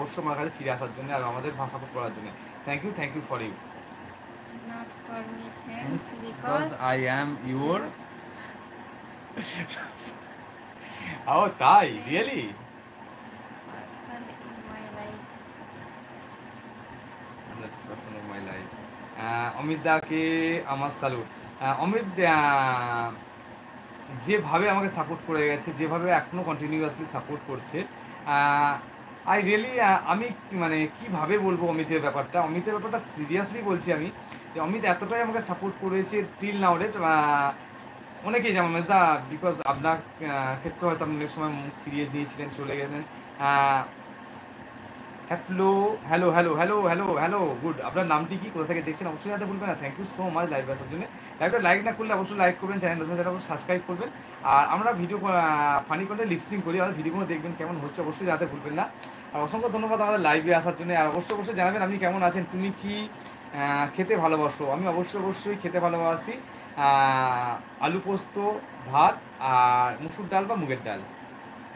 অবশ্যই আমার কাছে ফিরে আসার জন্য আর আমাদের সাপোর্ট করার জন্য। Thank you for you. Not for me, thanks, because because I am your. you ও তাই, the really? person in my life. Person of my life. Amit দাকে আমার স্যালুট। অমিত যেভাবে আমাকে সাপোর্ট করে গেছে, যেভাবে এখনও কন্টিনিউয়াসলি সাপোর্ট করছে, আই রিয়েলি, আমি মানে কীভাবে বলবো অমিতের ব্যাপারটা, সিরিয়াসলি বলছি আমি, যে অমিত এতটাই আমাকে সাপোর্ট করেছে টিল নাও ডেট। অনেকেই যেমন মেজদা, বিকজ আপনার ক্ষেত্রে হয়তো আপনি অনেক সময় মুখ ফিরিয়ে নিয়েছিলেন, চলে গেছেন। Hello hello hello hello hello hello good, আপনার নামটি কি, কোথা থেকে দেখছেন অবশ্যই জানতে ভুলবেন না। Thank you so much live আসার জন্য। লাইভটা লাইক না করলে অবশ্যই লাইক করবেন, চ্যানেল নতুন চ্যানেল অবশ্যই সাবস্ক্রাইব করবেন। আর আমরা ভিডিও ফানি কন্টেন্ট লিপসিং করি, আর ভিডিওগুলো দেখবেন কেমন হচ্ছে অবশ্যই জানতে ভুলবেন না। আর অসংখ্য ধন্যবাদ আমাদের লাইভে আসার জন্য। আর অবশ্যই জানাবেন আপনি কেমন আছেন, তুমি কি খেতে ভালোবাসো। আমি অবশ্যই খেতে ভালোবাসি আলু পোস্ত, ভাত আর মুসুর ডাল বা মুগের ডাল,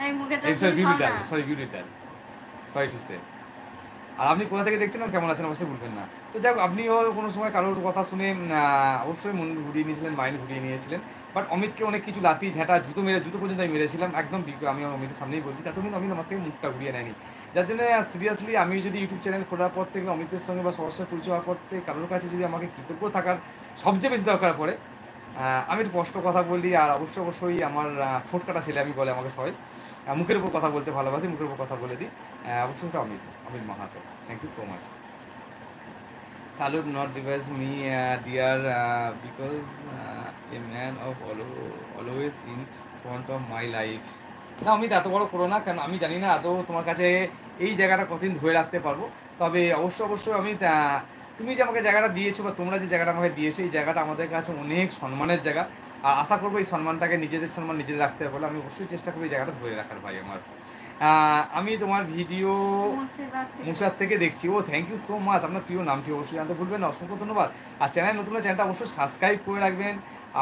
এই মুখে তো সরি তুমি খাও বিউলির ডাল, না। বিউলির ডাল, সরি টু সে। আর আপনি কোথা থেকে দেখছেন আর কেমন আছেন অবশ্যই ভুলবেন না। তো যাই হোক, আপনিও কোনো সময় কারোর কথা শুনে অবশ্যই মন ঘুরিয়ে নিয়েছিলেন, মাইন্ড ঘুরিয়ে নিয়েছিলেন। বাট অমিতকে অনেক কিছু লাথি ঝাঁটা জুতো পর্যন্ত আমি মেরেছিলাম একদম, আমি অমিতের সামনেই বলছি, তাতে কিন্তু অমিত আমার থেকে মুখটা ঘুরিয়ে নেয়নি। যার জন্য সিরিয়াসলি আমি যদি ইউটিউব চ্যানেল খোলার পর থেকে অমিতের সঙ্গে বা সবার সঙ্গে পরিচয় হওয়ার পর থেকে কারোর কাছে যদি আমাকে কৃতজ্ঞ থাকার সবচেয়ে বেশি দরকার পড়ে, আমি একটু স্পষ্ট কথা বলি। আর অবশ্যই আমার ঠোঁট কাটা ছেলে আমি বলে আমাকে সবাই, মুখের উপর কথা বলতে ভালোবাসি, মুখের উপর কথা বলে দিই। অবশ্যই Amit Mahato, thank you so much. Salute not device me, dear, because a man of always in front of my life. না অমিত এত বড় করো না, কারণ আমি জানি না আদৌ তোমার কাছে এই জায়গাটা কতদিন ধরে রাখতে পারবো। তবে অবশ্যই অমিত, তুমি যে আমাকে জায়গাটা দিয়েছো বা তোমরা যে জায়গাটা আমাকে দিয়েছো, এই জায়গাটা আমাদের কাছে অনেক সম্মানের জায়গা। আর আশা করবো এই সম্মানটাকে, নিজেদের সম্মান নিজেদের রাখতে পারলে আমি অবশ্যই চেষ্টা করবো এই জায়গাটা ধরে রাখার ভাই আমার। আমি তোমার ভিডিও মুসার থেকে দেখছি। ও থ্যাংক ইউ সো মাচ, আপনার প্রিয় নামটি অবশ্যই জানতে ভুলবেন না, অসংখ্য ধন্যবাদ। আর চ্যানেল নতুন চ্যানেলটা অবশ্যই সাবস্ক্রাইব করে রাখবেন।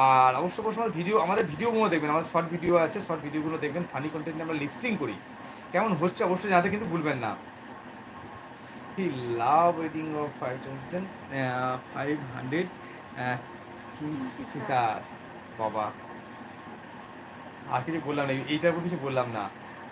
আর অবশ্যই আমাদের ভিডিওগুলো দেখবেন, আমাদের শর্ট ভিডিও আছে, শর্ট ভিডিওগুলো দেখবেন, ফানি কন্টেন্ট আমরা লিপসিং করি, কেমন হচ্ছে অবশ্যই জানতে কিন্তু ভুলবেন না। হি লাভ রেটিং অফ 500 স্যার বাবা। আর কিছু বললাম না, এইটার উপর কিছু বললাম না।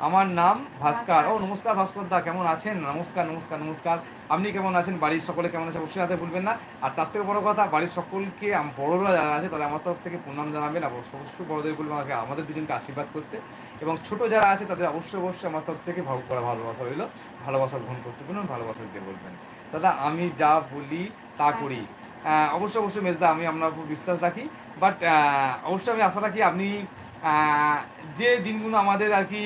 আমার নাম ভাস্কর। ও নমস্কার ভাস্কর দা, কেমন আছেন? নমস্কার। আপনি কেমন আছেন? বাড়ির সকলে কেমন আছে অবশ্যই জানতে ভুলবেন না। আর তার থেকে বড় কথা, বাড়ির সকলকে বড়রা যারা আছে তাদের আমার তরফ থেকে প্রণাম জানাবেন। অবশ্যই বড়দের বলবেন আমাকে, আমাদের দুজনকে আশীর্বাদ করতে। এবং ছোট যারা আছে তাদের অবশ্যই আমার তরফ থেকে ভালোবাসা রইল, ভালোবাসা গ্রহণ করতে বলবেন, ভালোবাসা দিতে বলবেন। দাদা আমি যা বলি তা করি। অবশ্যই মেজদা, আমি আপনার উপর বিশ্বাস রাখি। বাট অবশ্যই আমি আশা রাখি আপনি যে দিনগুলো আমাদের আর কি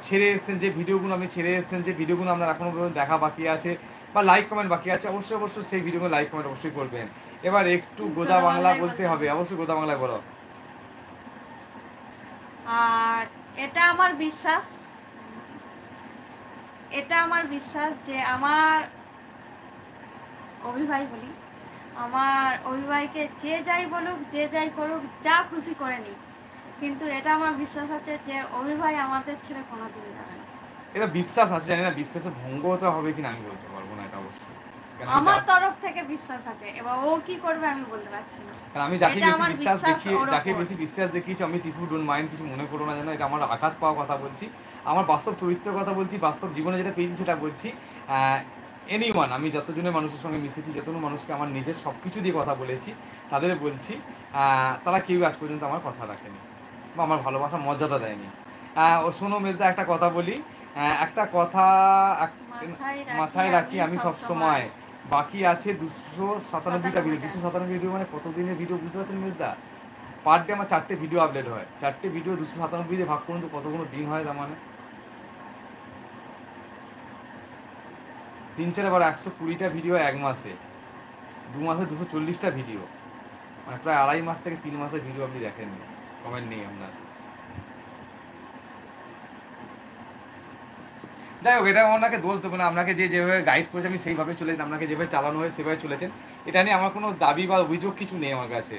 ছেড়ে এসেছেন, যে ভিডিওগুলো আপনি ছেড়ে এসেছেন, যে ভিডিওগুলো আপনার এখনও পর্যন্ত দেখা বাকি আছে বা লাইক কমেন্ট বাকি আছে, অবশ্যই সেই ভিডিওগুলো লাইক কমেন্ট অবশ্যই করবেন। এবার একটু গোদা বাংলা বলতে হবে, অবশ্যই গোদা বাংলায় বলো। আর এটা আমার বিশ্বাস যে আমার অভিভাই বলি, আমার অভিভাইকে যে যাই বলুক, যে যাই করুক, যা খুশি করে নিই, কিন্তু এটা আমার বিশ্বাস আছে যে অভিভাই আমাদের ছেড়ে কোনোদিন যাবে না। এটা বিশ্বাস আছে, জানি না বিশ্বাসে ভঙ্গ হতে হবে কিনা আমি বলতে পারবো না এটা অবশ্যই। আমার তরফ থেকে বিশ্বাস আছে, এবার ও কি করবে আমি বলতে পারছি না। কারণ আমি যাকে বেশি বিশ্বাস দেখিয়েছি, আমি টিপু ডোন্ট মাইন্ড, কিছু মনে করো না যেন, এটা আমার আঘাত পাওয়া কথা বলছি, আমার বাস্তব চরিত্রের কথা বলছি, বাস্তব জীবনে যেটা পেয়েছি সেটা বলছি। এনিওয়ান, আমি যতজনের মানুষের সঙ্গে মিশেছি, যতজন মানুষকে আমার নিজের সব কিছু দিয়ে কথা বলেছি, তাদের বলছি তারা কেউ আজ পর্যন্ত আমার কথা রাখেনি বা আমার ভালোবাসার মর্যাদা দেয়নি। ও শোনো মেজদা, একটা কথা বলি, একটা কথা মাথায় রাখি আমি সবসময়। বাকি আছে 297টা ভিডিও। 297 ভিডিও মানে কত দিনের ভিডিও বুঝতে পারছেন মেজদা? পার ডে আমার 4টে ভিডিও আপলোড হয়, 4টে ভিডিও 297 দিয়ে ভাগ করুন তো কতগুলো দিন হয়, তার মানে 3 4 120টা ভিডিও এক মাসে, 2 মাসে 240টা ভিডিও, মানে প্রায় 2.5 মাস থেকে 3 মাসের ভিডিও আপনি দেখেননি, কমেন্ট নেই আপনার। যাই হোক, এটা আপনাকে দোষ দেবো না, আপনাকে যেভাবে গাইড করেছে আমি সেইভাবে চলেছেন, আপনাকে যেভাবে চালানো হয় সেভাবে চলেছেন, এটা নিয়ে আমার কোনো দাবি বা অভিযোগ কিছু নেই আমার কাছে।